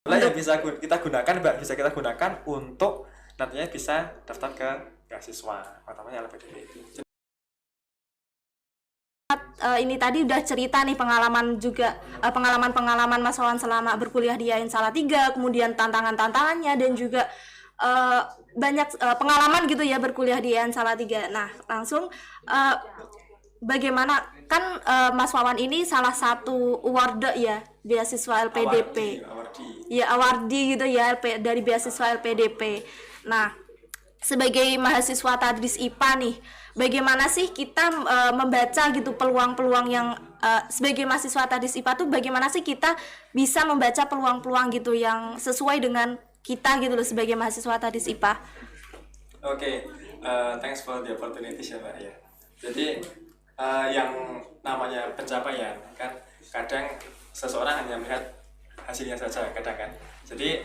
Lah yang bisa kita gunakan Mbak, bisa kita gunakan untuk nantinya bisa daftar ke beasiswa utamanya LPDP itu. Ini tadi udah cerita nih pengalaman juga, pengalaman-pengalaman Mas Wawan selama berkuliah di Yain Salatiga, kemudian tantangan-tantangannya dan juga banyak pengalaman gitu ya berkuliah di Yain Salatiga. Nah, langsung bagaimana kan Mas Wawan ini salah satu award ya beasiswa LPDP. Ya, awardee gitu ya dari beasiswa LPDP. Nah, sebagai mahasiswa tadris IPA nih, bagaimana sih kita membaca gitu peluang-peluang yang sebagai mahasiswa tadris IPA tuh bagaimana sih kita bisa membaca peluang-peluang gitu yang sesuai dengan kita gitu loh sebagai mahasiswa tadris IPA. Oke, thanks for the opportunity ya Mbak ya. Jadi yang namanya pencapaian kan kadang seseorang hanya melihat hasilnya saja kadang kan. Jadi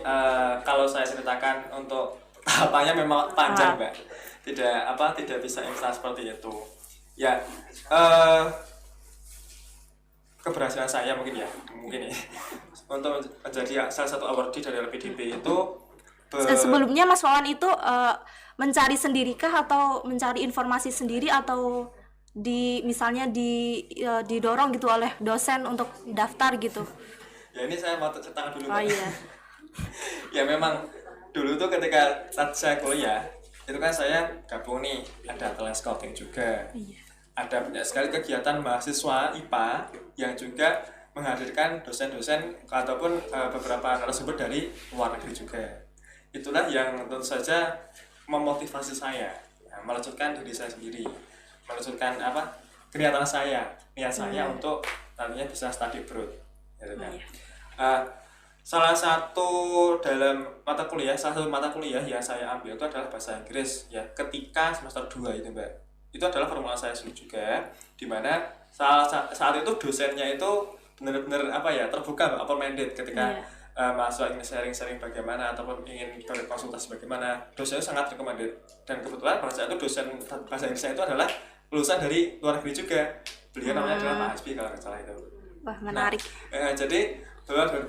kalau saya ceritakan untuk tahapannya memang panjang Mbak, tidak bisa instan seperti itu ya. Keberhasilan saya mungkin ya untuk menjadi salah satu awardee dari LPDP itu sebelumnya Mas Wawan itu mencari sendirikah atau mencari informasi sendiri atau misalnya didorong gitu oleh dosen untuk daftar gitu? Ya ini saya mau ceritakan dulu. Oh iya. Ya memang dulu tuh ketika saat saya kuliah itu kan saya gabung nih, ada talent scouting juga. Iya. Ada banyak sekali kegiatan mahasiswa IPA yang juga menghadirkan dosen-dosen ataupun beberapa narasumber dari luar negeri juga. Itulah yang tentu saja memotivasi saya melanjutkan diri saya sendiri, melanjutkan kegiatan saya, niat saya untuk nantinya bisa study abroad gitu kan. Salah satu mata kuliah yang saya ambil itu adalah bahasa Inggris ya ketika semester 2 itu Mbak. Itu adalah formula saya juga, di mana saat itu dosennya itu benar-benar terbuka Mbak, open minded ketika mahasiswa ingin sharing bagaimana ataupun ingin berkonsultasi bagaimana, dosennya sangat recommended. Dan kebetulan pada saat itu dosen bahasa Inggrisnya itu adalah lulusan dari luar negeri juga. Beliau namanya adalah Pak Hasbi kalau nggak salah itu. Wah, menarik. Jadi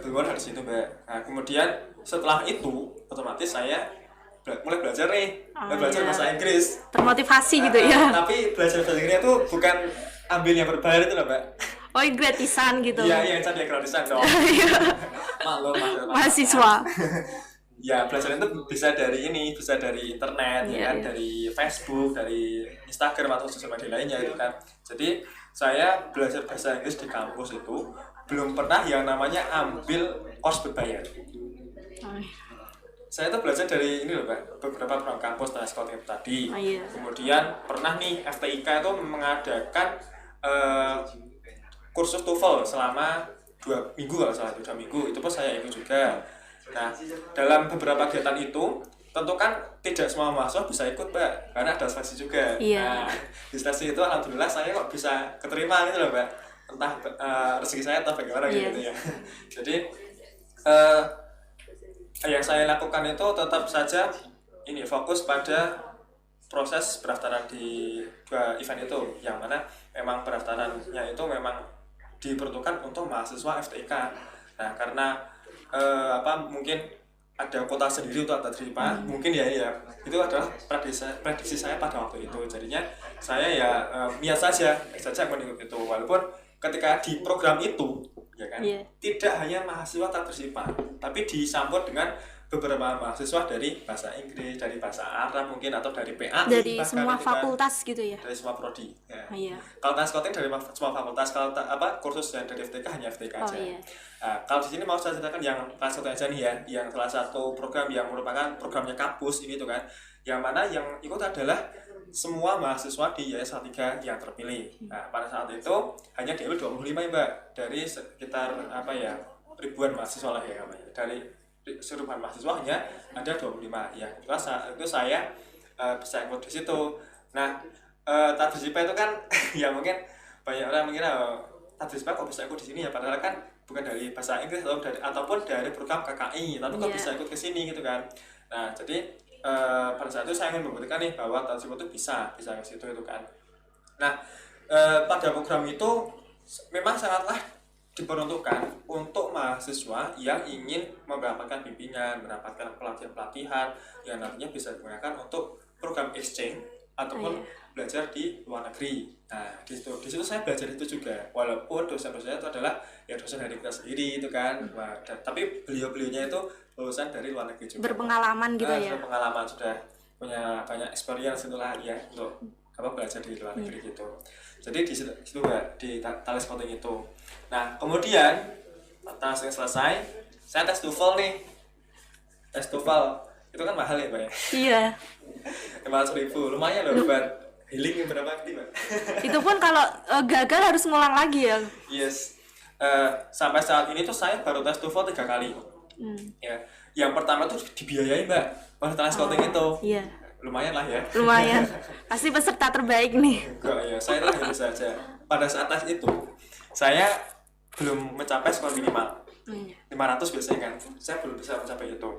keluar dari situ Mbak. Nah, kemudian setelah itu otomatis saya mulai belajar bahasa Inggris. Termotivasi gitu ya. Tapi belajar bahasa Inggrisnya itu bukan ambil yang berbayar itu loh Mbak. Oh, gratisan gitu. Iya, cari yang gratisan dong. Maklum mahasiswa. Ya, belajar itu bisa dari internet, dari Facebook, dari Instagram atau sosial media lainnya itu kan. Jadi saya belajar bahasa Inggris di kampus itu belum pernah yang namanya ambil course berbayar. Saya tuh belajar dari ini loh Mbak, beberapa program kampus talent scouting tadi. Kemudian pernah nih FTIK itu mengadakan kursus TOEFL selama 2 minggu kalau salah, 2 minggu itu pun saya ikut juga. Nah, dalam beberapa kegiatan itu tentu kan tidak semua mahasiswa bisa ikut Mbak, karena ada seleksi juga. Nah, di seleksi itu alhamdulillah saya kok bisa keterima gitu loh Mbak, entah rezeki saya atau bagaimana gitu ya. Jadi yang saya lakukan itu tetap saja fokus pada proses pendaftaran di 2 event itu, yang mana memang pendaftarannya itu memang diperuntukkan untuk mahasiswa FTIK. Nah, karena mungkin ada kota sendiri untuk tadris IPA, mungkin ya itu adalah prediksi saya pada waktu itu. Jadinya saya niat saja mengikuti itu, walaupun ketika di program itu ya kan tidak hanya mahasiswa tadris IPA, tapi disambut dengan beberapa mahasiswa dari bahasa Inggris, dari bahasa Arab mungkin, atau dari PAI, dari semua fakultas gitu ya, dari semua prodi ya. Kalau talent scouting dari semua fakultas, kalau kursus yang dari FTK hanya FTK aja. Kalau di sini mau saya ceritakan yang talent scouting aja nih ya, yang salah satu program yang merupakan programnya kampus ini tuh kan, yang mana yang ikut adalah semua mahasiswa di Yain Salatiga yang terpilih. Nah, pada saat itu hanya diambil 25 ya Mbak, dari sekitar ribuan mahasiswa lah ya namanya. Dari seluruhan mahasiswa hanya ada 25 ya. Saat itu saya bisa ikut di situ. Nah, tadris IPA itu kan ya mungkin banyak orang mengira tadris IPA kok bisa ikut di sini ya, padahal kan bukan dari bahasa Inggris ataupun dari program KKI, tapi kok bisa ikut ke sini gitu kan. Nah, jadi pada saat itu saya ingin membuktikan nih bahwa tadris IPA itu bisa ke situ itu kan. Nah, pada program itu memang sangatlah diperuntukkan untuk mahasiswa yang ingin mendapatkan bimbingan, mendapatkan pelatihan-pelatihan yang nantinya bisa digunakan untuk program exchange ataupun belajar di luar negeri. Nah, di situ saya belajar itu juga, walaupun dosen-dosennya itu adalah ya dosen dari kita sendiri itu kan. Tapi beliau-beliaunya itu lulusan dari luar negeri juga. Berpengalaman gitu ya. Berpengalaman, sudah punya banyak experience itulah ya untuk belajar di luar negeri gitu. Jadi di situ Mbak, di tali scouting itu. Nah, kemudian tali scouting selesai, saya tes TOEFL nih. Tes TOEFL itu kan mahal ya, Mbak ya? Iya. 500.000, lumayan loh buat healing berapa kali, Mbak? Itu pun kalau gagal harus ngulang lagi ya. Yes. Sampai saat ini tuh saya baru tes TOEFL 3 kali. Ya. Yang pertama tuh dibiayai, Mbak. Pas tali scouting itu. Iya. Lumayan lah ya. Lumayan. Pasti peserta terbaik nih. Enggak ya, saya lah biasa saja. Pada saat tes itu, saya belum mencapai skor minimal. 500 biasanya kan. Saya belum bisa mencapai itu.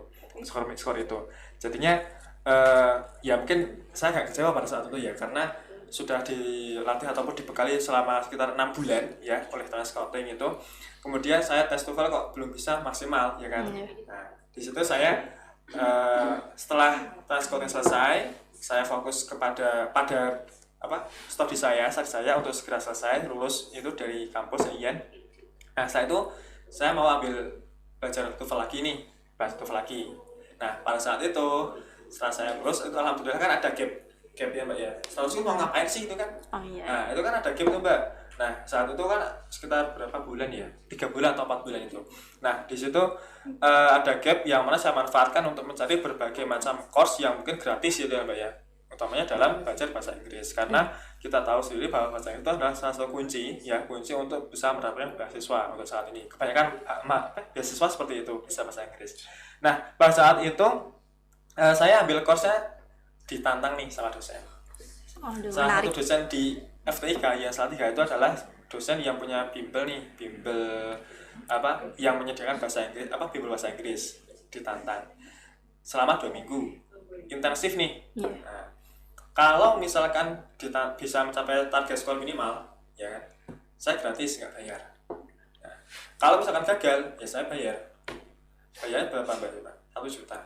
Skor itu. Jadinya ya mungkin saya agak kecewa pada saat itu ya, karena sudah dilatih ataupun dibekali selama sekitar 6 bulan ya oleh tali scouting itu. Kemudian saya tes TOEFL kok belum bisa maksimal ya kan. Nah, di situ saya setelah tali scouting selesai, saya fokus pada studi saya untuk segera selesai lulus itu dari kampus IAIN. Nah, saya mau ambil belajar TOEFL lagi nih, bahas TOEFL lagi. Nah, pada saat itu setelah saya lulus itu alhamdulillah kan ada gap ya, Mbak ya. Seharusnya mau ngapain sih itu kan? Nah, itu kan ada gap tuh, Mbak. Nah, saat itu kan sekitar berapa bulan ya? 3 bulan atau 4 bulan itu. Nah, di situ ada gap yang mana saya manfaatkan untuk mencari berbagai macam course yang mungkin gratis gitu ya, Mbak ya. Utamanya dalam belajar bahasa Inggris, karena kita tahu sendiri bahwa bahasa Inggris itu adalah salah satu kunci untuk bisa mendapatkan beasiswa untuk saat ini. Kebanyakan beasiswa seperti itu, bisa bahasa Inggris. Nah, pada saat itu saya ambil course-nya ditantang nih sama dosen. Salah satu dosen di FTIK yang Salatiga itu adalah dosen yang punya bimbel yang menyediakan bahasa Inggris, bimbel bahasa Inggris, ditantang selama 2 minggu intensif nih. Nah, kalau misalkan bisa mencapai target skor minimal ya kan, saya gratis, nggak bayar. Nah, kalau misalkan gagal ya saya bayarnya berapa, Mbak? 1 juta.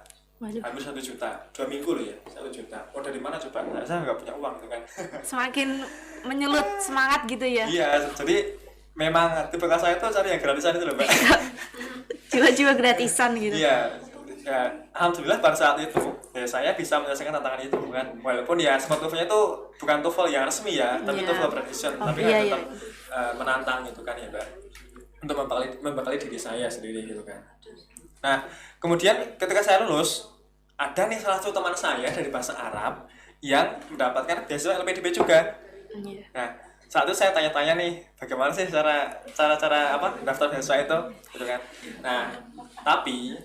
Hampir 1 juta, 2 minggu loh ya, 1 juta. Oh, dari mana coba? Nah, saya nggak punya uang gitu kan. Semakin menyulut semangat gitu ya. Iya, jadi memang tipe saya itu cari yang gratisan itu loh, Mbak. Jiwa-jiwa gratisan gitu. Iya, ya, alhamdulillah pada saat itu ya saya bisa menyelesaikan tantangan itu kan. Walaupun ya skor TOEFL-nya itu bukan TOEFL yang resmi ya, tapi TOEFL prediction, tapi tetap menantang gitu kan ya, Mbak. Untuk membekali diri saya sendiri gitu kan. Nah, kemudian ketika saya lulus, ada nih salah satu teman saya dari bahasa Arab yang mendapatkan beasiswa LPDP juga. Nah, saat itu saya tanya-tanya nih, bagaimana sih cara daftar beasiswa itu, gitu kan. Nah, tapi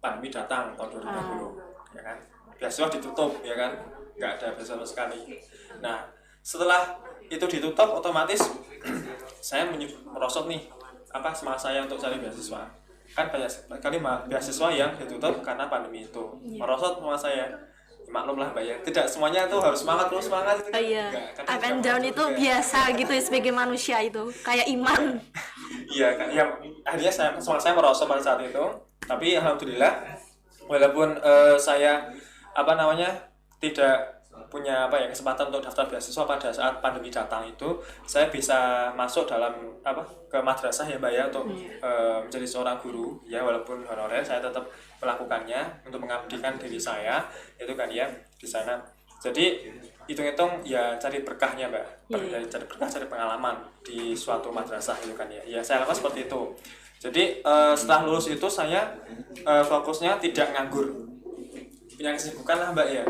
pandemi datang tahun 2020, ya kan. Beasiswa ditutup, ya kan, nggak ada beasiswa sama sekali. Nah, setelah itu ditutup, otomatis saya merosot nih semangat saya untuk cari beasiswa. Kan banyak sekali beasiswa yang ditutup karena pandemi itu. Merosot sama saya. Maklum lah, Mbak ya. Tidak semuanya itu harus semangat terus semangat itu. Iya. Up and down itu biasa gitu ya sebagai manusia itu. Kayak iman. Iya kan. Ya, akhirnya semangat saya merosot pada saat itu. Tapi alhamdulillah walaupun saya tidak punya kesempatan untuk daftar beasiswa pada saat pandemi datang itu, saya bisa masuk dalam ke madrasah ya, Mbak ya, untuk menjadi seorang guru ya, walaupun honorer saya tetap melakukannya untuk mengabdikan diri saya itu kan ya di sana. Jadi hitung-hitung ya cari berkahnya, Mbak. Cari berkah, cari pengalaman di suatu madrasah itu kan ya. Ya saya lakukan seperti itu. Jadi setelah lulus itu saya fokusnya tidak nganggur. Punya kesibukan lah, Mbak ya.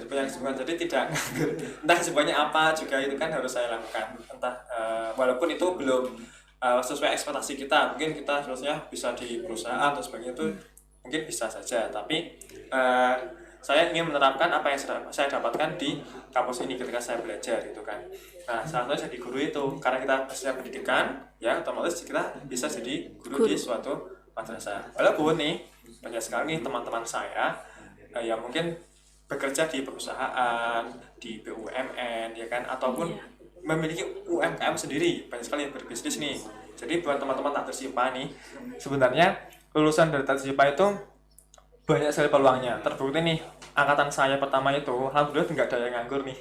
Punya kesibukan, jadi tidak nganggur. Entah kesibukannya apa juga itu kan harus saya lakukan. Entah walaupun itu belum sesuai ekspektasi kita, mungkin kita seharusnya bisa di perusahaan atau sebagainya itu mungkin bisa saja. Tapi saya ingin menerapkan apa yang saya dapatkan di kampus ini ketika saya belajar gitu kan. Nah, salah satunya jadi guru itu karena kita belajar pendidikan ya, otomatis kita bisa jadi guru di suatu madrasah. Walaupun nih banyak sekali nih teman-teman saya yang mungkin bekerja di perusahaan, di BUMN ya kan, ataupun memiliki UMKM sendiri, banyak sekali yang berbisnis nih. Jadi buat teman-teman Tadris IPA nih, sebenarnya lulusan dari Tadris IPA itu banyak sekali peluangnya. Terbukti nih, angkatan saya pertama itu alhamdulillah nggak ada yang nganggur nih.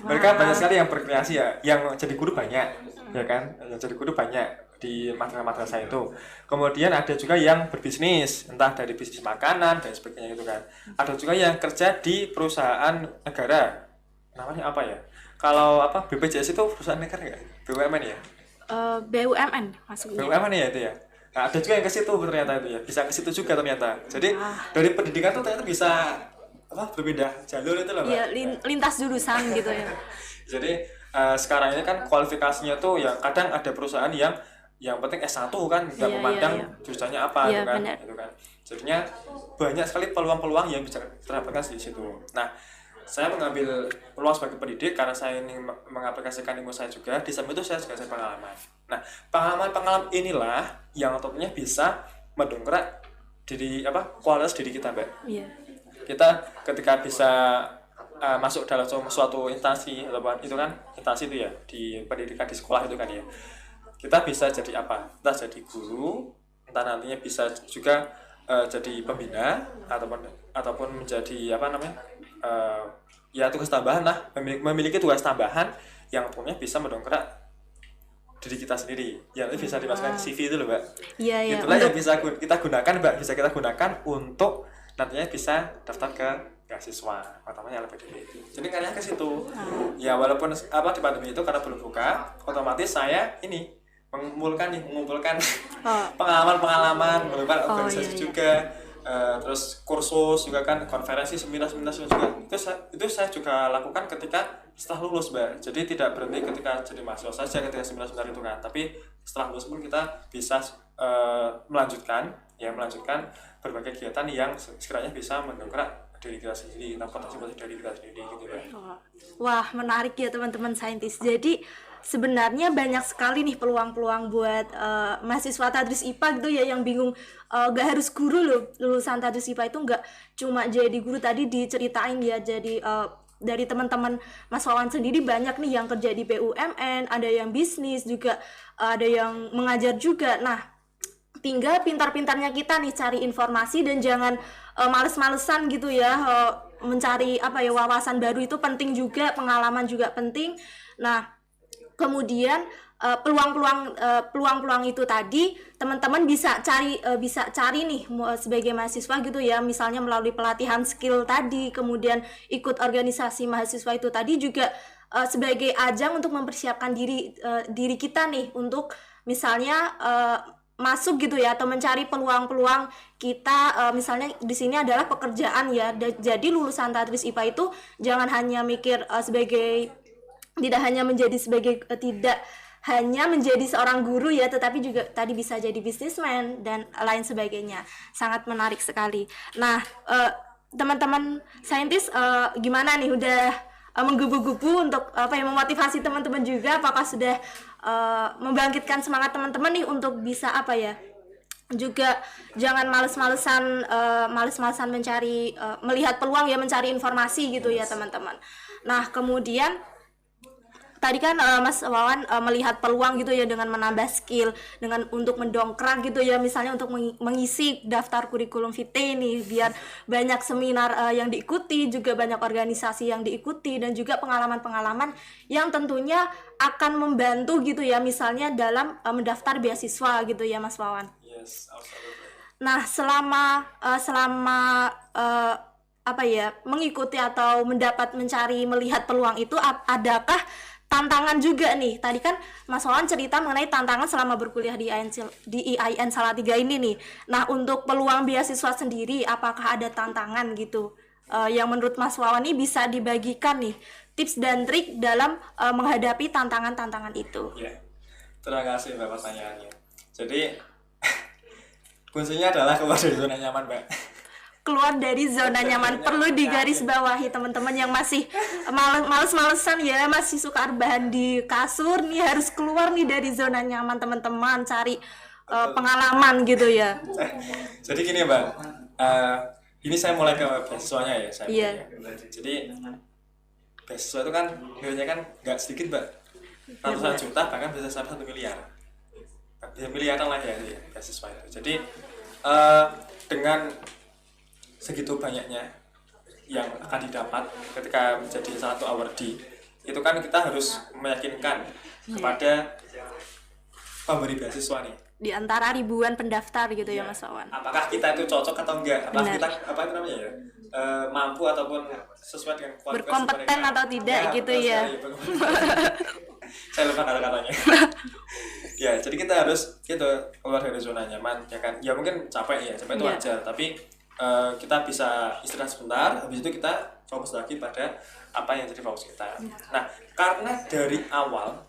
Mereka banyak sekali yang berkreasi ya, yang jadi guru banyak, ya kan? Yang jadi guru banyak di madrasah itu. Kemudian ada juga yang berbisnis, entah dari bisnis makanan dan sebagainya gitu kan. Ada juga yang kerja di perusahaan negara. Namanya apa ya? Kalau apa BPJS itu perusahaan negara nggak? BUMN ya? BUMN maksudnya. BUMN ya itu ya. Nah, ada juga yang ke situ ternyata itu ya. Bisa ke situ juga ternyata. Jadi dari pendidikan tuh ternyata bisa apa berpindah jalur itu loh, Mbak. Iya, lintas jurusan gitu ya. Jadi sekarang ini kan kualifikasinya tuh ya kadang ada perusahaan yang penting S1 kan nggak memandang jurusannya apa gitu kan. Gitu kan. Jadinya banyak sekali peluang-peluang yang bisa terapkan di situ. Nah, saya mengambil peluang sebagai pendidik karena saya ini mengaplikasikan ilmu saya juga. Di samping itu saya juga saya pengalaman. Nah, pengalaman inilah yang tentunya bisa mendongkrak kualitas diri kita, Mbak. Iya. Kita ketika bisa masuk dalam suatu instansi itu kan instansi itu ya di pendidikan di sekolah itu kan ya, kita bisa jadi apa? Entah jadi guru, entah nantinya bisa juga jadi pembina ataupun menjadi ya tugas tambahan lah, memiliki tugas tambahan yang punya bisa mendongkrak diri kita sendiri, yang itu bisa dimasukkan ke CV itu loh, Mbak. Iya. Itulah yang bisa kita gunakan, Mbak, bisa kita gunakan untuk nantinya bisa daftar ke beasiswa utamanya LPDP itu. Jadi karena ke situ. Ya walaupun di pandemi itu karena belum buka, otomatis saya ini mengumpulkan pengalaman, mengumpulkan organisasi juga, terus kursus juga kan, konferensi, seminar juga. Itu saya juga lakukan ketika setelah lulus, Mbak. Jadi tidak berhenti ketika jadi mahasiswa saja ketika seminar itu kan, tapi setelah lulus pun kita bisa melanjutkan berbagai kegiatan yang sekiranya bisa mendongkrak diri kita sendiri, potensi dari kita sendiri gitu ya. Wah, menarik ya teman-teman saintis. Jadi sebenarnya banyak sekali nih peluang-peluang buat mahasiswa Tadris IPA gitu ya yang bingung, gak harus guru loh. Lulusan Tadris IPA itu gak cuma jadi guru, tadi diceritain ya. Jadi dari teman-teman Mas Wawan sendiri banyak nih yang kerja di BUMN, ada yang bisnis juga, ada yang mengajar juga. Nah, tinggal pintar-pintarnya kita nih cari informasi dan jangan males-malesan gitu ya, mencari wawasan baru itu penting juga, pengalaman juga penting. Nah, kemudian peluang-peluang itu tadi teman-teman bisa cari nih sebagai mahasiswa gitu ya, misalnya melalui pelatihan skill tadi, kemudian ikut organisasi mahasiswa itu tadi juga sebagai ajang untuk mempersiapkan diri kita nih untuk misalnya masuk gitu ya, atau mencari peluang-peluang kita, misalnya di sini adalah pekerjaan ya. Jadi lulusan Tadris IPA itu jangan hanya mikir tidak hanya menjadi seorang guru ya, tetapi juga tadi bisa jadi businessman dan lain sebagainya. Sangat menarik sekali. Nah, teman-teman saintis, gimana nih, udah menggebu-gebu untuk memotivasi teman-teman juga? Apakah sudah membangkitkan semangat teman-teman nih untuk bisa juga jangan males-malesan melihat peluang ya, mencari informasi gitu ya teman-teman. Nah, kemudian tadi kan Mas Wawan melihat peluang gitu ya dengan menambah skill, dengan untuk mendongkrak gitu ya, misalnya untuk mengisi daftar kurikulum vitae nih, biar banyak seminar yang diikuti, juga banyak organisasi yang diikuti, dan juga pengalaman-pengalaman yang tentunya akan membantu gitu ya, misalnya dalam mendaftar beasiswa gitu ya Mas Wawan. Yes, absolutely. Nah, selama mengikuti atau melihat peluang itu, adakah tantangan juga nih? Tadi kan Mas Wawan cerita mengenai tantangan selama berkuliah di IAIN Salatiga ini nih. Nah, untuk peluang beasiswa sendiri, apakah ada tantangan gitu yang menurut Mas Wawan ini bisa dibagikan nih, tips dan trik dalam menghadapi tantangan-tantangan itu? Ya, terima kasih Mbak pertanyaannya. Jadi kuncinya adalah keluar dari zona nyaman, Mbak. Keluar dari zona nyaman, perlu digarisbawahi teman-teman yang masih males-malesan ya, masih suka rebahan di kasur nih, harus keluar nih dari zona nyaman teman-teman, cari pengalaman gitu ya. Jadi gini Mbak, ini saya mulai ke beasiswanya ya saya. Jadi beasiswa itu kan nilainya kan nggak sedikit mbak, ratusan juta bahkan bisa sampai 1 miliar, bisa miliaran lah ya beasiswa itu. Jadi dengan segitu banyaknya yang akan didapat ketika menjadi salah satu awardee, itu kan kita harus meyakinkan kepada pemberi beasiswa nih, di antara ribuan pendaftar gitu ya Mas Wawan, apakah kita itu cocok atau enggak, apakah kita apa itu namanya ya, mampu ataupun sesuai dengan kualifikasi berkompeten mereka, atau tidak ya, gitu ya. Saya lupa kata-katanya. Ya, jadi kita harus gitu keluar dari zona nyaman ya kan. Ya mungkin capek itu wajar, tapi kita bisa istirahat sebentar, habis itu kita fokus lagi pada apa yang jadi fokus kita. Nah, karena dari awal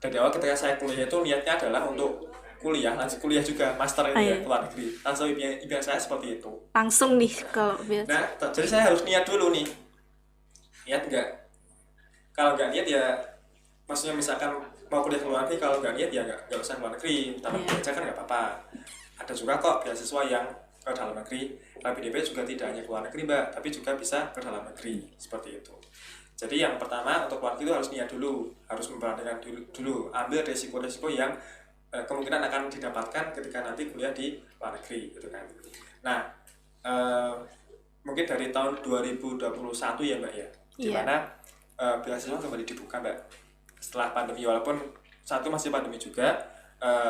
ketika saya kuliah itu niatnya adalah untuk kuliah, lanjut kuliah juga, master ini ya, ke luar negeri. Langsung impian saya seperti itu. Langsung nih kalau biasa. Nah, jadi saya harus niat dulu nih. Niat enggak? Kalau enggak niat ya, maksudnya misalkan mau kuliah ke luar negeri, kalau enggak niat ya enggak usah ke luar negeri. Tanpa belajar kan enggak apa-apa. Ada juga kok beasiswa yang ke dalam negeri. LPDP juga tidak hanya ke luar negeri mbak, tapi juga bisa ke dalam negeri, seperti itu. Jadi yang pertama untuk luar negeri itu harus niat dulu, harus memperhatikan dulu, ambil resiko-resiko yang kemungkinan akan didapatkan ketika nanti kuliah di luar negeri, gitu kan. Nah, mungkin dari tahun 2021 ya mbak ya, dimana beasiswa kembali dibuka mbak setelah pandemi, walaupun satu masih pandemi juga,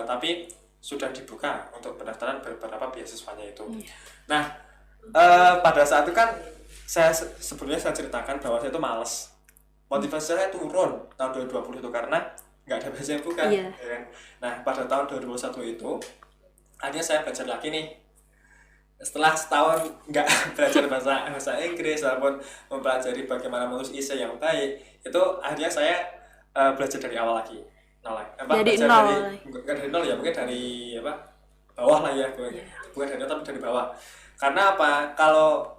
tapi sudah dibuka untuk pendaftaran beberapa beasiswanya itu. Nah, pada saat itu kan sebelumnya saya ceritakan bahwa saya itu malas, motivasi saya turun tahun 2020 itu karena nggak ada beasiswa yang buka. Ya kan? Nah, pada tahun 2021 itu akhirnya saya belajar lagi nih. Setelah setahun nggak belajar bahasa Inggris walaupun mempelajari bagaimana menulis essay yang baik, itu akhirnya saya belajar dari awal lagi. Jadi nol. Bukan dari nol ya, mungkin dari bawah lah ya, bukan dari nol tapi dari bawah. Karena apa? Kalau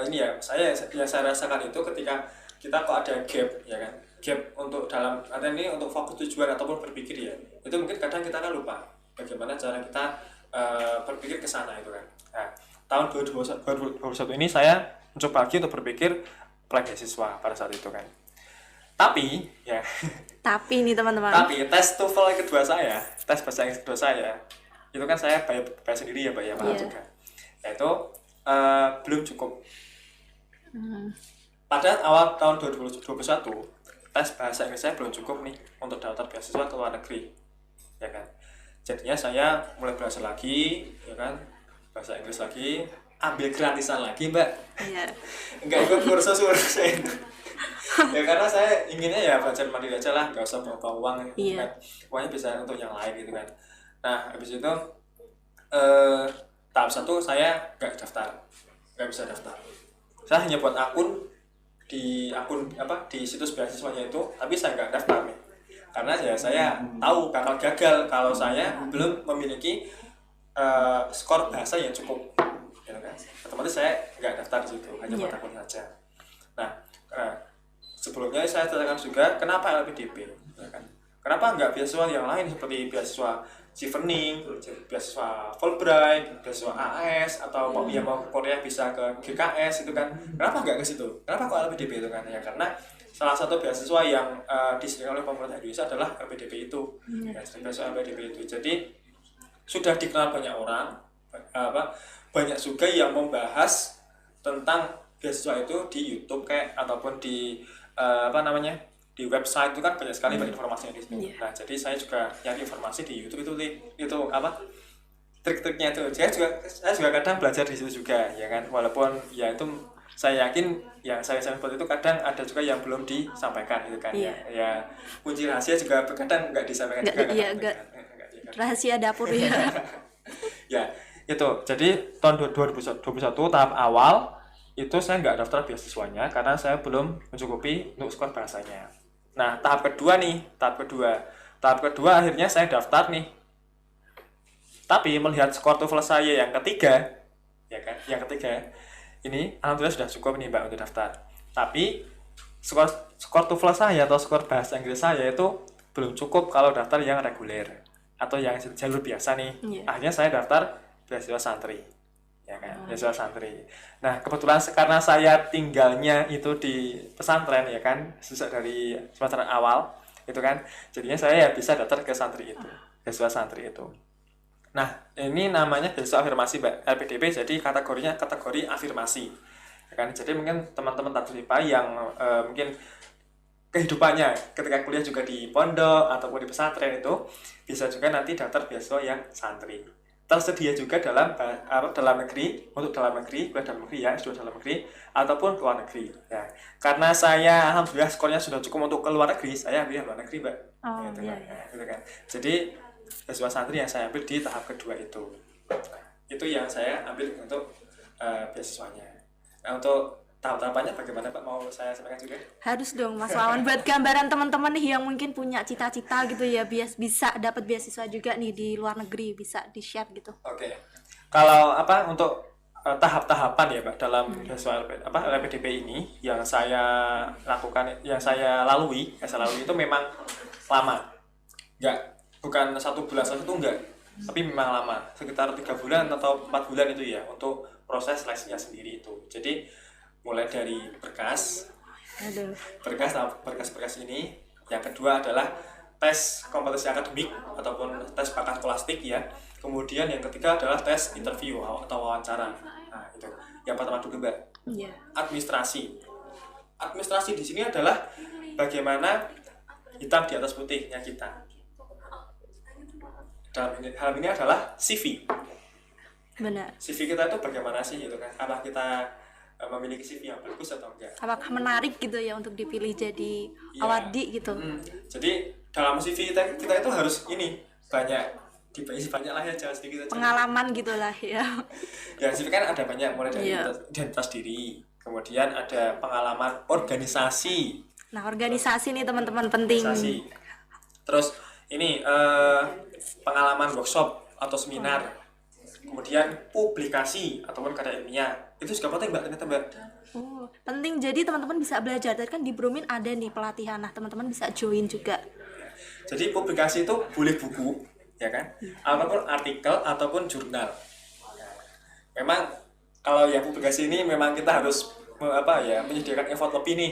ini ya saya rasakan itu ketika kita kok ada gap ya kan, gap untuk dalam artian ini untuk fokus tujuan ataupun berpikir ya, itu mungkin kadang kita kan lupa bagaimana cara kita berpikir ke sana itu kan. Nah, tahun 2021 ini saya mencoba lagi untuk berpikir apply beasiswa pada saat itu kan. Tapi nih teman-teman, tapi tes TOEFL kedua saya, tes bahasa Inggris kedua saya itu kan saya bayar sendiri ya mbak ya, mahal juga, yaitu belum cukup. Pada awal tahun 2021 tes bahasa Inggris saya belum cukup nih untuk daftar beasiswa ke luar negeri ya kan. Jadinya saya mulai belajar lagi ya kan, bahasa Inggris lagi, ambil gratisan lagi mbak. Enggak ikut kursus itu ya karena saya inginnya ya belajar mandiri aja lah, nggak usah bawa uang kan. Uangnya bisa untuk yang lain gitu kan. Nah habis itu tahap 1 saya nggak bisa daftar. Saya hanya buat akun di situs beasiswanya itu, tapi saya nggak daftar nih karena saya tahu bakal gagal kalau saya belum memiliki skor bahasa yang cukup ya kan. Otomatis saya nggak daftar di situ, hanya buat akun saja. Nah sebelumnya saya ceritakan juga kenapa LPDP ya kan? Kenapa nggak beasiswa yang lain seperti beasiswa Chevening, beasiswa Fulbright, beasiswa AS, atau mau ke Korea bisa ke GKS itu kan. Kenapa nggak ke situ? Kenapa kok LPDP itu kan? Ya karena salah satu beasiswa yang disediakan oleh pemerintah Indonesia adalah LPDP itu. Beasiswa LPDP itu. Jadi sudah dikenal banyak orang, banyak juga yang membahas tentang beasiswa itu di YouTube ataupun di di website itu kan banyak sekali informasinya di situ. Nah, jadi saya juga nyari informasi di YouTube itu trik-triknya itu. Saya juga kadang belajar di situ juga ya kan. Walaupun ya itu saya yakin yang saya seperti itu kadang ada juga yang belum disampaikan gitu kan ya. Kunci rahasia juga kadang nggak disampaikan juga. Rahasia dapur ya. Ya, itu. Jadi tahun 2021 tahap awal itu saya nggak daftar beasiswanya karena saya belum mencukupi untuk skor bahasanya. Nah, tahap kedua akhirnya saya daftar nih. Tapi melihat skor TOEFL saya yang ketiga, ya kan? Yang ketiga ini alhamdulillah sudah cukup nih Mbak untuk daftar. Tapi skor TOEFL saya atau skor bahasa Inggris saya itu belum cukup kalau daftar yang reguler atau yang jalur biasa nih. Akhirnya saya daftar beasiswa santri. Ya kan? beasiswa santri. Nah, kebetulan karena saya tinggalnya itu di pesantren ya kan, sejak dari semester awal itu kan, jadinya saya ya bisa daftar ke santri itu, beasiswa santri itu. Nah, ini namanya beasiswa afirmasi Mbak, LPDP, jadi kategorinya kategori afirmasi. Ya kan? Jadi mungkin teman-teman Tadsripa yang mungkin kehidupannya ketika kuliah juga di pondok ataupun di pesantren itu bisa juga nanti daftar beasiswa yang santri. Tersedia juga dalam negeri, untuk dalam negeri, kuliah dalam negeri ya, S2 dalam negeri ataupun luar negeri. Ya. Karena saya alhamdulillah skornya sudah cukup untuk ke luar negeri, saya ambil luar negeri, Mbak. Gitu, iya, kan. iya. Nah, gitu kan. Jadi beasiswa santri yang saya ambil di tahap kedua itu. Nah, itu yang saya ambil untuk beasiswanya. Nah, untuk tahap-tahapannya bagaimana Pak? Mau saya sampaikan juga? Harus dong Mas Wawan, buat gambaran teman-teman nih yang mungkin punya cita-cita gitu ya, bisa dapat beasiswa juga nih di luar negeri, bisa di-share gitu. Oke. Kalau untuk tahap-tahapan ya Pak dalam beasiswa LPDP ini yang saya lakukan, yang saya lalui itu memang lama. Bukan 1 bulan saja itu enggak, tapi memang lama, sekitar 3 bulan atau 4 bulan itu ya untuk proses seleksinya sendiri itu. Jadi mulai dari berkas ini, yang kedua adalah tes kompetensi akademik ataupun tes bakat skolastik ya. Kemudian yang ketiga adalah tes interview atau wawancara. Nah, itu. Yang pertama dulu Mbak. Yeah. Administrasi di sini adalah bagaimana hitam di atas putihnya kita. Dalam hal ini adalah CV. Benar. CV kita itu bagaimana sih gitu kan? Apa kita memiliki CV yang bagus atau enggak? Apakah menarik gitu ya untuk dipilih jadi awardi gitu? Jadi dalam CV kita itu harus diisi banyak lah ya, jangan sedikit aja. Pengalaman gitulah ya. Ya CV kan ada banyak, mulai dari identitas diri, kemudian ada pengalaman organisasi. Nah, organisasi nih teman-teman penting. Organisasi. Terus ini pengalaman workshop atau seminar. Kemudian publikasi ataupun karya ilmiah itu juga penting Mbak, ternyata Mbak. Oh, penting. Jadi teman-teman bisa belajar. Tadi kan di Brumin ada nih pelatihan. Nah, teman-teman bisa join juga. Jadi publikasi itu boleh buku, ya kan? Ataupun artikel ataupun jurnal. Memang kalau yang publikasi ini memang kita harus menyediakan effort lebih nih.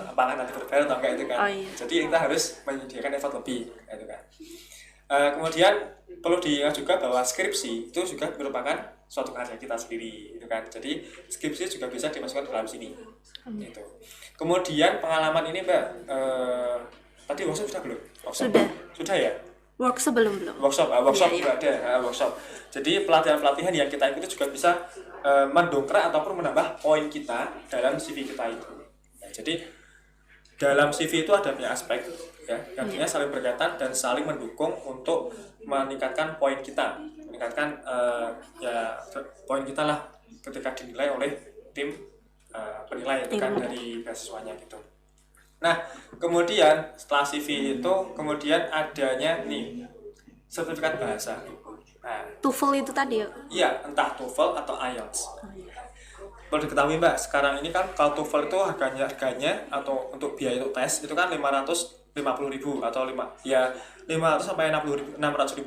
Apakah nanti berbayar atau enggak itu kan? Oh, iya. Jadi kita harus menyediakan effort lebih, gitu kan? Kemudian perlu diingat juga bahwa skripsi itu juga merupakan suatu karya kita sendiri, gitu kan. Jadi skripsi juga bisa dimasukkan dalam sini, gitu. Kemudian pengalaman ini Mbak, tadi workshop sudah belum? Sudah ya? Workshop belum. Workshop juga ada workshop. Jadi pelatihan yang kita ikuti juga bisa mendongkrak ataupun menambah poin kita dalam CV kita itu. Nah, jadi dalam CV itu ada banyak aspek ya, artinya saling berkaitan dan saling mendukung untuk meningkatkan poin kita, poin kita lah ketika dinilai oleh tim penilai itu kan dari beasiswanya gitu. Nah, kemudian setelah CV itu kemudian adanya nih sertifikat bahasa. Nah, TOEFL itu tadi ya? Iya, entah TOEFL atau IELTS. Perlu diketahui Mbak, sekarang ini kan kalau TOEFL itu harganya atau untuk biaya untuk tes itu kan 550.000 atau 500 sampai 600.000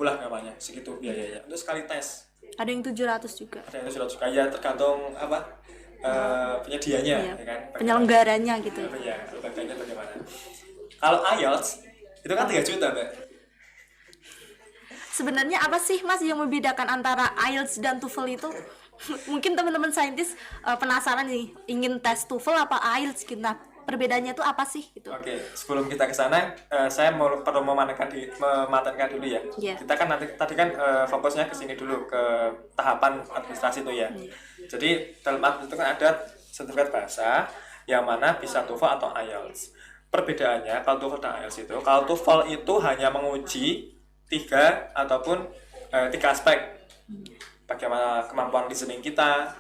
lah namanya, segitu biayanya untuk sekali tes. Ada yang 700 juga. Ada yang 700 juga ya, tergantung penyedianya, ya kan? Penyelenggaranya gitu. Ya, lembaga bagaimana. Kalau IELTS itu kan 3 juta Mbak. Sebenarnya apa sih Mas yang membedakan antara IELTS dan TOEFL itu? Mungkin teman-teman saintis penasaran nih, ingin tes TOEFL apa IELTS gitu. Nah, perbedaannya itu apa sih gitu? Oke, sebelum kita ke sana, saya perlu mematangkan dulu ya. Yeah. Kita kan tadi kan fokusnya ke sini dulu, ke tahapan administrasi itu ya. Yeah. Jadi dalam administrasi itu kan ada sertifikat bahasa yang mana bisa TOEFL atau IELTS. Perbedaannya kalau TOEFL dan IELTS itu, kalau TOEFL itu hanya menguji 3 aspek. Bagaimana kemampuan listening kita,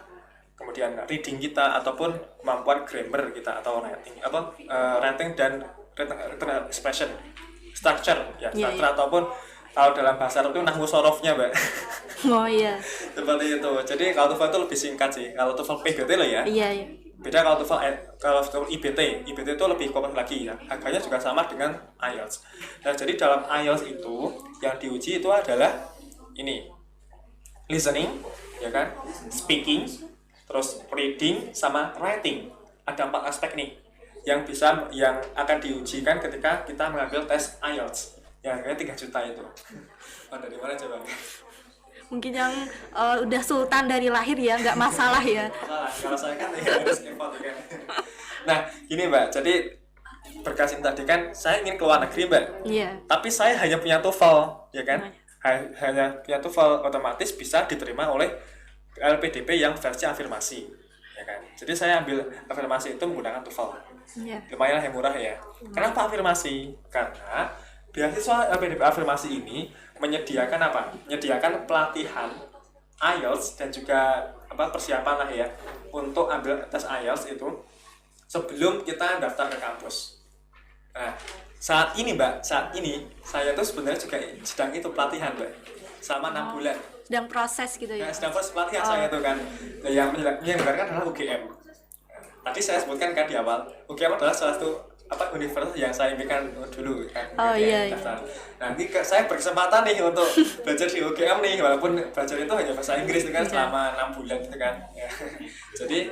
kemudian reading kita, ataupun kemampuan grammar kita atau writing dan written expression, structure ya, structure ataupun kalau dalam bahasa Arab itu nahwu sorofnya Mbak. Oh iya. Seperti itu. Jadi kalau TOEFL itu lebih singkat sih. Kalau TOEFL PBT loh ya. Iya. Beda kalau TOEFL IBT itu lebih kompleks lagi ya. Harganya juga sama dengan IELTS. Nah, jadi dalam IELTS itu yang diuji itu adalah ini listening, ya kan, speaking, terus reading sama writing. Ada 4 aspek nih yang akan diujikan ketika kita mengambil tes IELTS yang harganya 3 juta itu. Oh, dari mana coba? Mungkin yang udah sultan dari lahir ya, nggak masalah ya. Masalah, kalau saya kan ya harus effort ya kan. Nah, gini Mbak, jadi berkas ini tadi kan saya ingin ke luar negeri Mbak. Iya. Tapi saya hanya punya TOEFL, ya kan? Hanya punya TOEFL, otomatis bisa diterima oleh LPDP yang versi afirmasi, ya kan? Jadi saya ambil afirmasi itu menggunakan TOEFL. Iya. Lumayan yang murah ya. Kenapa afirmasi? Karena beasiswa LPDP afirmasi ini menyediakan apa? Menyediakan pelatihan IELTS dan juga persiapan lah ya untuk ambil tes IELTS itu sebelum kita daftar ke kampus. Nah, saat ini saya tuh sebenarnya juga sedang itu pelatihan Mbak, selama 6 bulan. Sedang proses gitu ya. Nah, sedang proses pelatihan saya itu kan. Yang menyelenggarakan adalah UGM. Tadi saya sebutkan kan di awal, UGM adalah salah satu universitas yang saya impikan dulu kan. Iya. Nanti saya berkesempatan nih untuk belajar di UGM nih, walaupun belajar itu hanya bahasa Inggris itu kan selama 6 bulan gitu kan. Jadi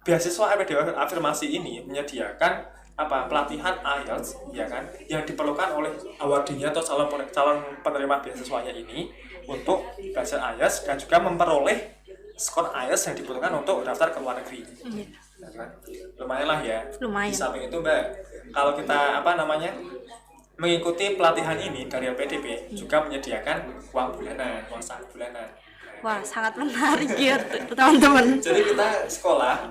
beasiswa LPDP afirmasi ini menyediakan pelatihan IELTS ya kan, yang diperlukan oleh awardinya atau calon penerima beasiswanya ini untuk belajar IELTS dan juga memperoleh skor IELTS yang dibutuhkan untuk daftar ke luar negeri. Ya kan? Lumayan lah ya. Lumayan. Di samping itu Mbak, kalau kita mengikuti pelatihan ini dari LPDP juga menyediakan uang bulanan, uang saku bulanan. Wah, sangat menarik ya teman-teman. Jadi kita sekolah,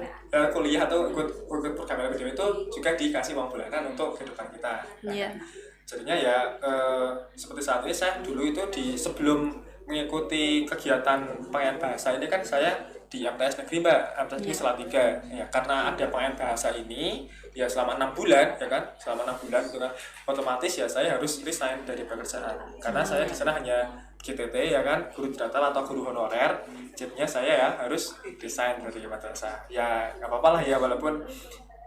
kuliah atau ikut program LPDP itu juga dikasih uang bulanan untuk kehidupan kita. Iya. Jadinya ya seperti saat ini saya dulu itu sebelum mengikuti kegiatan pengen bahasa ini kan saya di MTS Negeri Mbak, MTS Negeri Salatiga ya, karena ada pengen bahasa ini ya selama 6 bulan ya kan, selama 6 bulan itu kan otomatis ya saya harus resign dari pekerjaan karena saya di sana hanya GTT ya kan, guru tiratal atau guru honorer, jadinya saya ya harus resign dari madrasah. Ya nggak apa-apa lah ya, walaupun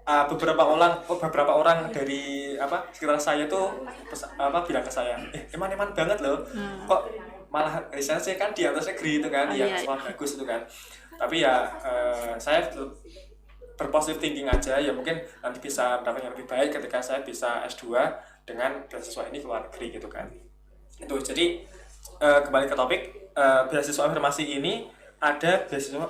beberapa orang dari sekitar saya tuh bilang ke saya, eman banget loh, kok malah resign sih kan di atas negeri itu kan, yang sekolah bagus itu kan. Tapi ya saya berpositif thinking aja ya, mungkin nanti bisa mendapat yang lebih baik ketika saya bisa S2 dengan beasiswa ini ke luar negeri gitu kan. Itu jadi kembali ke topik, beasiswa afirmasi ini ada beasiswa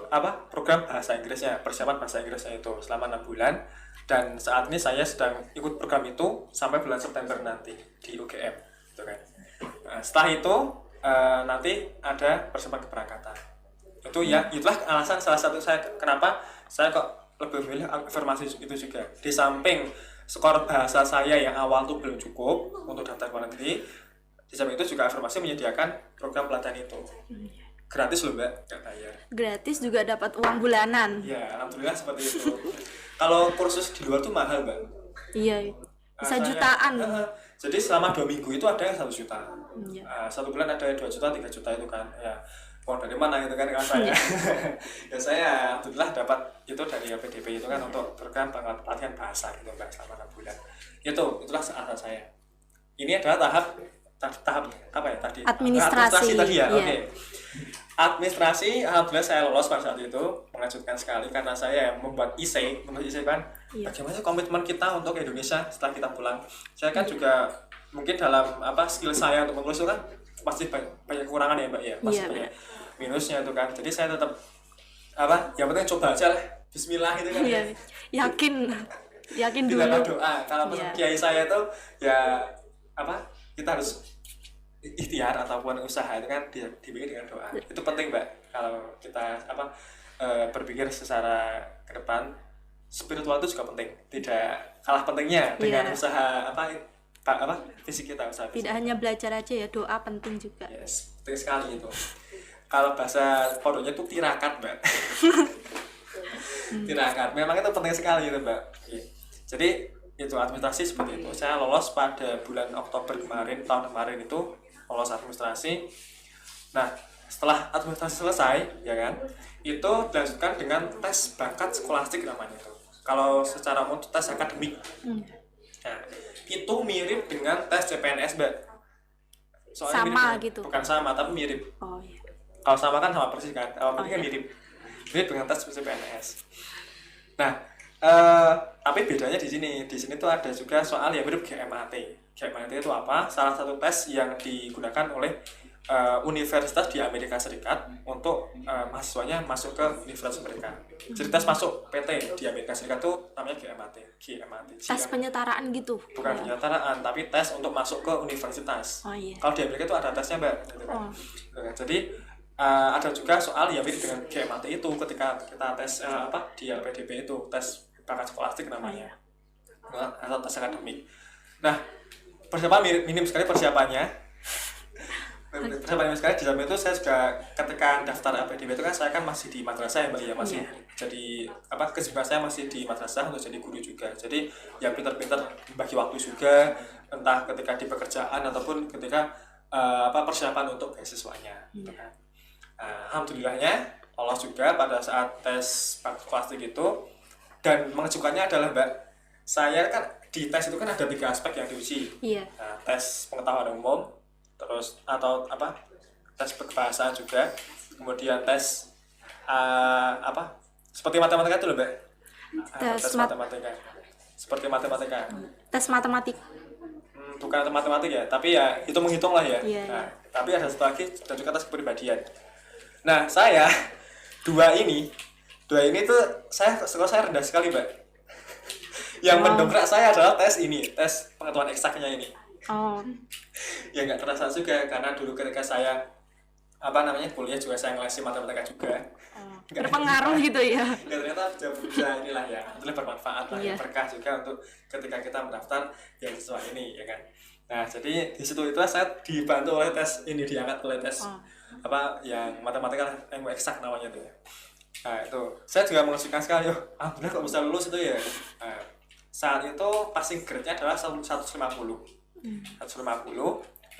program bahasa Inggrisnya, persiapan bahasa Inggrisnya itu selama 6 bulan, dan saat ini saya sedang ikut program itu sampai bulan September nanti di UGM gitu kan. Setelah itu nanti ada persiapan keberangkatan. Itulah alasan salah satu saya kenapa saya kok lebih memilih afirmasi itu juga. Di samping skor bahasa saya yang awal tuh belum cukup untuk daftar ke luar negeri, di samping itu juga afirmasi menyediakan program pelatihan itu. Gratis loh Mbak, nggak bayar. Gratis juga dapat uang bulanan. Ya, alhamdulillah seperti itu. Kalau kursus di luar tuh mahal Mbak. Iya, bisa jutaan. Jadi selama 2 minggu itu ada yang 1 juta. 1 bulan ada 2 juta, 3 juta itu kan. Ya, mau dari mana gitu kan saya. Ya saya alhamdulillah dapat itu dari LPDP itu kan untuk program pelatihan bahasa gitu Mbak selama 6 bulan. Itulah alasan saya. Ini adalah tahap apa ya tadi? Administrasi tadi ya. Iya. Oke. Administrasi, alhamdulillah saya lolos pada saat itu, mengejutkan sekali karena saya membuat IC kan. Iya. Bagaimana komitmen kita untuk Indonesia setelah kita pulang? Saya kan juga mungkin dalam skill saya untuk menulis itu kan pasti banyak kekurangan ya Mbak ya, pasti banyak minusnya itu kan. Jadi saya tetap yang penting coba aja lah, Bismillah gitu kan. Iya. Yakin dulu. Tidak doa. Kalau kiai saya itu ya kita harus ikhtiar ataupun usaha itu kan dibikin dengan doa. Itu penting Mbak. Kalau kita berpikir secara ke depan, spiritual itu juga penting. Tidak kalah pentingnya dengan usaha fisik kita, usaha fisik. Tidak hanya belajar aja ya, doa penting juga. Yes, penting sekali itu. Kalau bahasa pondoknya itu tirakat Mbak. Tirakat. Memang itu penting sekali itu Mbak. Jadi itu administrasi seperti itu. Saya lolos pada bulan Oktober tahun kemarin itu lolos administrasi. Nah, setelah administrasi selesai ya kan, itu dilanjutkan dengan tes bakat skolastik namanya itu. Kalau secara umum tes akademik. Nah, itu mirip dengan tes CPNS Mbak. Soalnya sama mirip, gitu. Bukan sama tapi mirip. Oh iya. Kalau sama kan sama persis kan, kalau ini kan iya. mirip dengan tes CPNS. Nah, tapi bedanya di sini tuh ada juga soal yang mirip GMAT. GMAT itu apa? Salah satu tes yang digunakan oleh universitas di Amerika Serikat untuk mahasiswanya masuk ke universitas mereka. Jadi tes masuk PT di Amerika Serikat tuh namanya GMAT. Tes penyetaraan gitu. Bukan penyetaraan, tapi tes untuk masuk ke universitas. Oh iya. Kalau di Amerika itu ada tesnya, Mbak. Gitu kan. Jadi ada juga soal yang mirip dengan GMAT itu ketika kita tes di LPDP itu, tes bakat skolastik namanya. Atau tes akademik. Nah, persiapan minim sekali persiapannya. Persiapan sekali di dalam itu saya juga ketika daftar LPDP itu kan saya kan masih di madrasah ya Mbak ya, masih jadi kesibukan saya masih di madrasah untuk jadi guru juga. Jadi ya pintar-pintar bagi waktu juga, entah ketika di pekerjaan ataupun ketika persiapan untuk beasiswanya gitu kan. Alhamdulillahnya lolos juga pada saat tes plastik itu, dan mengejutkannya adalah Mbak, saya kan di tes itu kan ada 3 aspek yang diuji. Tes pengetahuan umum, terus atau tes berbahasa juga, kemudian tes seperti matematika itu loh Mbak. Tes matematika. Seperti matematika. Tes matematik. Bukan matematik ya, tapi ya hitung-hitung lah ya. Tapi ada satu lagi dan juga tes kepribadian. Nah, saya dua ini tuh skor saya rendah sekali, Mbak. Yang mendongkrak saya adalah tes pengetahuan eksaknya ini. Ya nggak terasa juga karena dulu ketika saya kuliah juga saya ngelesin matematika juga. Berpengaruh gitu ya. Ya ternyata bisa inilah ya, alhamdulillah bermanfaat lah, berkah juga untuk ketika kita mendaftar beasiswa ini ya kan. Nah, jadi di situ itu saya dibantu oleh tes ini, diangkat oleh tes yang matematika ilmu eksak namanya itu. Nah, itu saya juga mengusulkan sekali, alhamdulillah kok bisa lulus itu ya. Saat itu passing grade-nya adalah 150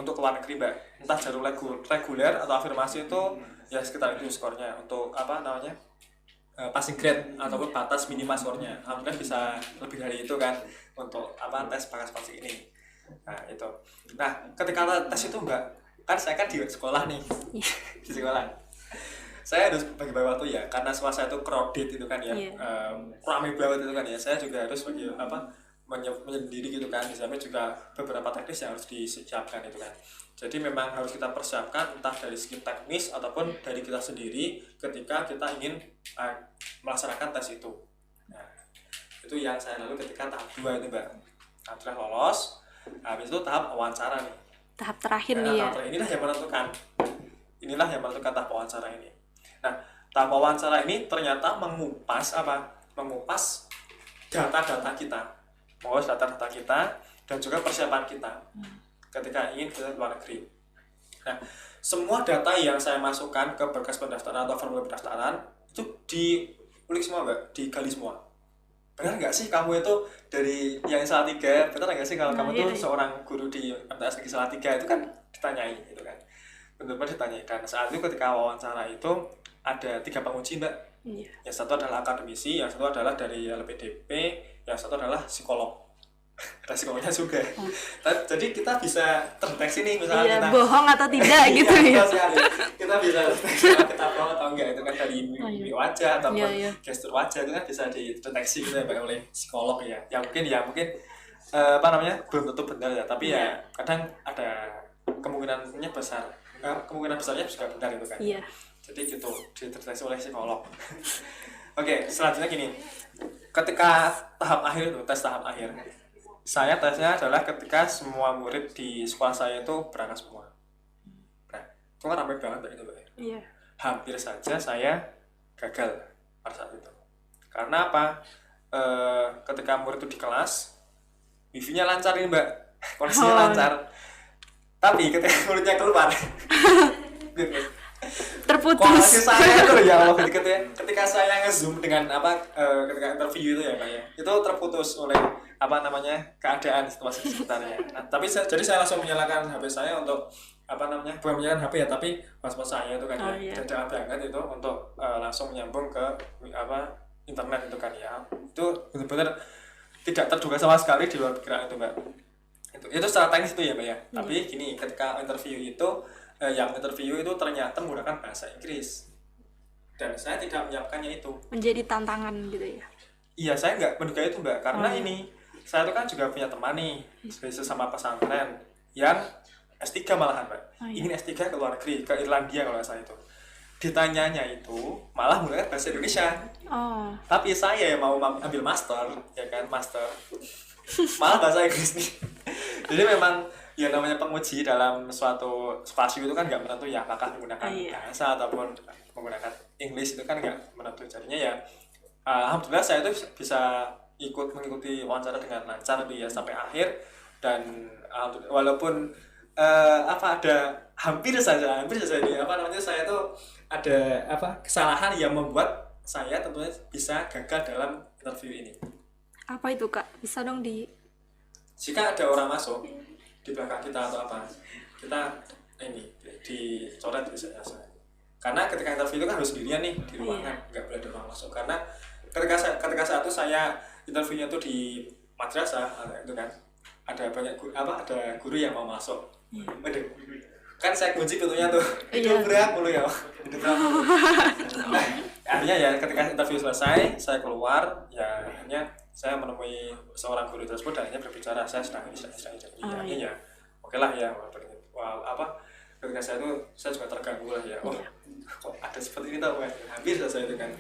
untuk ke luar negeri Mbak, entah jalur reguler atau afirmasi itu ya sekitar itu skornya untuk passing grade ataupun batas minimal skornya. Alhamdulillah bisa lebih dari itu kan untuk tes bakat spasi ini. Nah itu, ketika tes itu Mbak, kan saya kan di sekolah nih di sekolah saya harus bagi-bagi waktu ya, karena sekolah saya itu crowded itu kan ya, ramai banget itu kan ya, saya juga harus menyendiri gitu kan. Di sana juga beberapa teknis yang harus disiapkan itu kan. Jadi memang harus kita persiapkan entah dari segi teknis ataupun dari kita sendiri ketika kita ingin melaksanakan tes itu. Nah, itu yang saya lalui ketika tahap 2 itu Mbak. Setelah lolos, habis itu tahap wawancara nih. Tahap terakhir nih ya. Inilah yang menentukan tahap wawancara ini. Nah, tahap wawancara ini ternyata mengupas data-data kita. Data kita dan juga persiapan kita ketika ingin ke luar negeri. Nah, semua data yang saya masukkan ke berkas pendaftaran atau formulir pendaftaran itu diulik semua Mbak, digali semua. Benar nggak sih kamu itu dari yang Salatiga? Benar nggak sih kalau kamu itu seorang guru di MTS Negeri Salatiga? Itu kan ditanyai gitu kan. Benar-benar ditanyakan. Saat itu ketika wawancara itu ada 3 penguji Mbak. Yang satu adalah akademisi, yang satu adalah dari LPDP, yang satu adalah psikolog. Ada psikolognya juga. Jadi kita bisa terdeteksi nih misalnya kita bohong atau tidak gitu ya. Kita bisa terdeteksi kita bohong atau enggak itu kan dari mimik wajah ataupun gestur wajah itu kan bisa dideteksi gitu ya oleh psikolog ya. Yang mungkin belum tentu benar ya, tapi ya kadang ada kemungkinannya besar. Kemungkinan besarnya juga benar itu kan. Jadi gitu dideteksi oleh psikolog. Oke, selanjutnya gini. Ketika tahap akhir itu, tes tahap akhir, saya tesnya adalah ketika semua murid di sekolah saya itu berangkat semua. Nah, itu kan ramai banget itu Mbak. Hampir saja saya gagal pada saat itu. Karena apa? Ketika murid itu di kelas, wifi-nya lancar nih Mbak, koneksinya lancar. Tapi ketika muridnya keluar, terputus. Koneksi saya itu ya Allah, ketika saya nge-zoom dengan ketika interview itu ya Pak ya, itu terputus oleh keadaan situasi sekitarnya. Nah, jadi saya langsung menyalakan HP saya untuk bukan menyalakan HP ya, tapi hotspot saya itu kan dadakan banget itu untuk langsung menyambung ke internet itu kan ya. Itu benar-benar tidak terduga sama sekali di luar pikiran itu Mbak. Itu secara teknis itu ya Mbak ya. Tapi gini, ketika interview itu yang interview itu ternyata menggunakan bahasa Inggris dan saya tidak menyiapkannya itu. Menjadi tantangan gitu ya. Iya, saya nggak menduga itu Mbak, karena ini saya tuh kan juga punya teman nih sesama pesantren yang S3 malahan Mbak, ingin S3 ke luar negeri, ke Irlandia kalau saya itu. Ditanyanya itu malah menggunakan bahasa Indonesia. Tapi saya yang mau ambil master, ya kan, master malah bahasa Inggris nih. Jadi memang yang namanya penguji dalam suatu spasiu itu kan nggak menentu ya, apakah menggunakan bahasa ataupun menggunakan English itu kan nggak menentu. Jadinya ya alhamdulillah saya itu bisa mengikuti wawancara dengan lancar ya sampai akhir, dan walaupun ada hampir saja ini saya itu ada kesalahan yang membuat saya tentunya bisa gagal dalam interview ini. Apa itu Kak? Bisa dong jika ada orang masuk di belakang kita atau apa, kita ini dicoret biasanya. Karena ketika interview itu kan harus sendirian nih di ruangan, nggak boleh ada orang masuk. Karena ketika saat itu saya interviewnya tuh di madrasah itu kan ada banyak ada guru yang mau masuk. Kan saya kunci pintunya tuh, itu berat mulu ya. Nah, akhirnya ya ketika interview selesai, saya keluar, ya akhirnya saya menemui seorang guru tersebut dan akhirnya berbicara, saya sedang ini ya, oke lah ya, ketika saya itu saya juga terganggu lah ya, kok ada seperti ini tau kan, hampir selesai itu kan.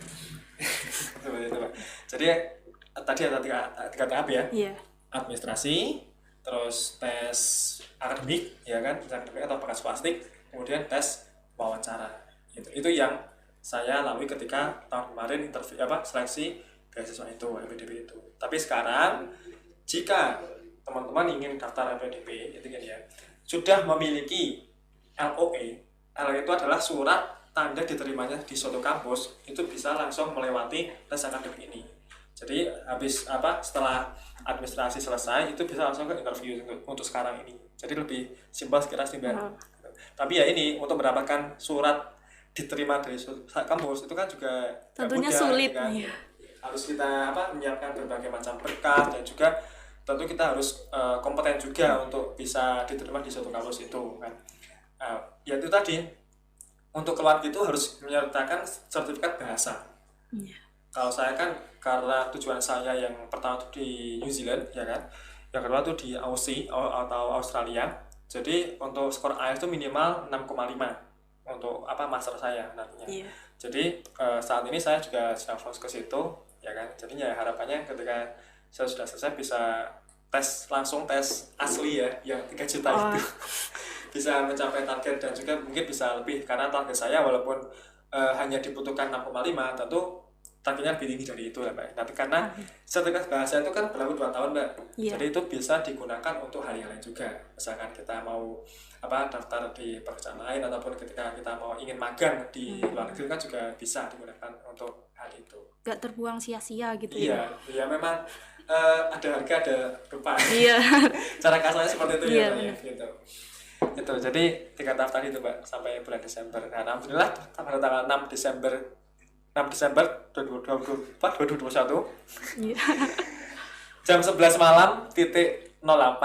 Seperti itu Pak. Jadi tadi ada tiga tahap ya, administrasi, terus tes akademik ya kan, tes akademik atau bakat plastik, kemudian tes wawancara. Itu yang saya lalui ketika tahun kemarin interview seleksi beasiswa itu LPDP itu. Tapi sekarang jika teman-teman ingin daftar LPDP itu kan ya, sudah memiliki LOE. LOE itu adalah surat tanda diterimanya di suatu kampus, itu bisa langsung melewati tes akademik ini. Jadi habis setelah administrasi selesai itu bisa langsung ke interview untuk sekarang ini. Jadi lebih simpel sekiranya. Tapi ya ini untuk mendapatkan surat diterima dari kampus itu kan juga tentunya mudah, sulit kan? Harus kita menyiapkan berbagai macam berkas, dan juga tentu kita harus kompeten juga untuk bisa diterima di suatu kampus itu kan. Ya itu tadi, untuk keluar itu harus menyertakan sertifikat bahasa. Kalau saya kan karena tujuan saya yang pertama itu di New Zealand ya kan, yang kedua itu di Aussie atau Australia. Jadi untuk skor IELTS itu minimal 6,5 untuk master saya nantinya. Jadi saat ini saya juga sedang fokus ke situ ya kan. Jadi ya harapannya ketika saya sudah selesai bisa langsung tes asli ya, yang 3 juta itu bisa mencapai target, dan juga mungkin bisa lebih, karena target saya walaupun hanya dibutuhkan 6,5, tentu targetnya lebih tinggi dari itu ya Mbak. Tapi karena sertifikat bahasa itu kan berlaku 2 tahun Mbak, jadi itu bisa digunakan untuk hal yang lain juga. Misalkan kita mau daftar di pekerjaan lain, ataupun ketika kita mau ingin magang di luar negeri kan juga bisa digunakan untuk hal itu. Gak terbuang sia-sia gitu ya. Iya memang ada harga ada rupa. Cara kasarnya seperti itu ya Mbak ya, gitu. Itu jadi 3 tahap tadi itu Mbak sampai bulan Desember. Nah, alhamdulillah pada tanggal 6 Desember 2021 jam 11 malam .08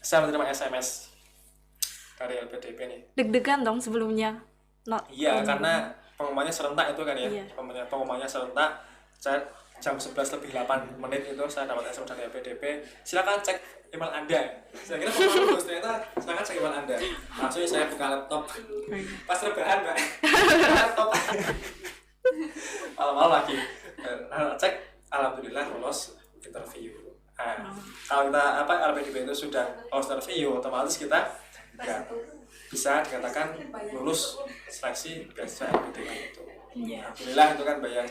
saya menerima SMS dari LPDP nih. Deg-degan dong sebelumnya. Iya, karena pengumumannya serentak itu kan ya. Pengumumannya serentak. Saya jam 11 lebih 8 menit itu saya dapat SMS dari LPDP, silakan cek email Anda. Saya kira ternyata silakan cek email Anda. Langsung saya buka laptop. Pas rebahan Mbak. Laptop. Malam-malam lagi cek, alhamdulillah lolos interview. Kalau kita LPDP itu sudah lolos interview, otomatis kita bisa dikatakan lulus seleksi beasiswa LPDP itu. Alhamdulillah itu kan bayar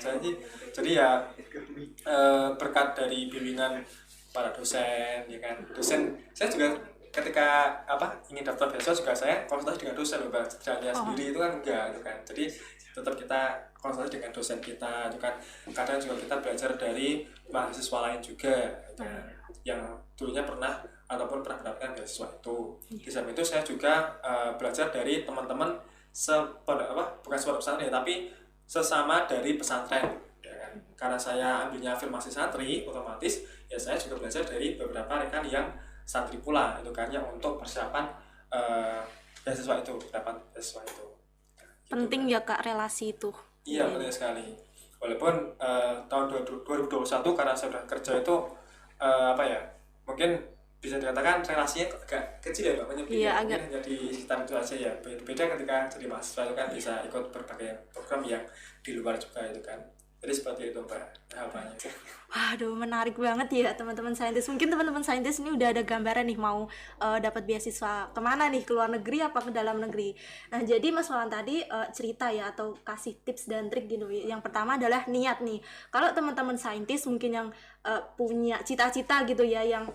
jadi ya berkat dari bimbingan para dosen ya kan. Dosen saya juga ketika ingin daftar beasiswa juga saya konsultasi dengan dosen Mbak, tidak sendiri itu kan enggak gitu kan. Jadi tetap kita konsultasi dengan dosen kita itu kan. Kadang juga kita belajar dari mahasiswa lain juga yang dulunya pernah ataupun pernah mendapatkan beasiswa itu. Di samping itu saya juga belajar dari teman-teman bukan sebuah pesantren tapi sesama dari pesantren ya kan. Karena saya ambilnya afirmasi santri, otomatis ya saya juga belajar dari beberapa rekan yang santri pula itu kan, yang untuk persiapan beasiswa itu, dapat beasiswa itu. Gitu, penting ya Kak relasi itu. Iya, penting sekali. Walaupun tahun 2021 karena saya sudah kerja itu apa ya, mungkin bisa dikatakan relasinya agak kecil ya Mbak, menyepi ya, mungkin hanya di sekitar itu aja ya. Beda ketika jadi mahasiswa itu kan bisa ikut berbagai program yang di luar juga itu kan. Jadi seperti itu Mbak tahapannya. Waduh, menarik banget ya teman-teman saintis. Mungkin teman-teman saintis ini udah ada gambaran nih mau dapat beasiswa kemana nih, ke luar negeri apa ke dalam negeri. Nah, jadi Mas Wawan tadi cerita ya atau kasih tips dan trik gitu. Yang pertama adalah niat nih. Kalau teman-teman saintis mungkin yang punya cita-cita gitu ya, yang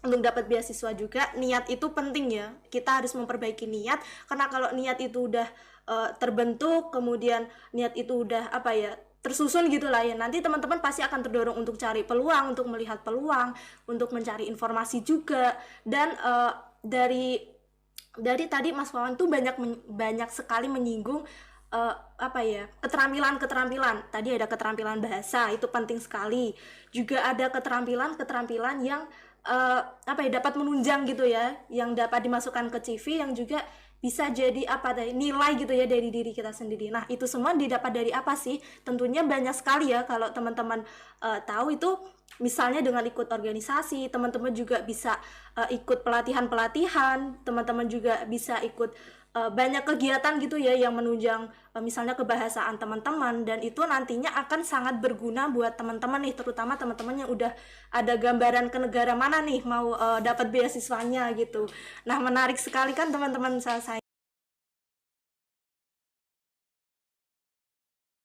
untuk dapat beasiswa juga, niat itu penting ya. Kita harus memperbaiki niat, karena kalau niat itu udah terbentuk, kemudian niat itu udah apa ya, tersusun gitu lah ya, nanti teman-teman pasti akan terdorong untuk cari peluang, untuk melihat peluang, untuk mencari informasi juga. Dan dari tadi Mas Wawan tuh banyak sekali menyinggung apa ya, keterampilan. Tadi ada keterampilan bahasa, itu penting sekali. Juga ada keterampilan yang apa ya, dapat menunjang gitu ya, yang dapat dimasukkan ke CV, yang juga bisa jadi apa tadi, nilai gitu ya dari diri kita sendiri. Nah, itu semua didapat dari apa sih? Tentunya banyak sekali ya. Kalau teman-teman tahu itu, misalnya dengan ikut organisasi, teman-teman juga bisa ikut pelatihan-pelatihan, teman-teman juga bisa ikut banyak kegiatan gitu ya yang menunjang misalnya kebahasaan teman-teman, dan itu nantinya akan sangat berguna buat teman-teman nih, terutama teman-teman yang udah ada gambaran ke negara mana nih mau dapat beasiswanya gitu. Nah, menarik sekali kan teman-teman saya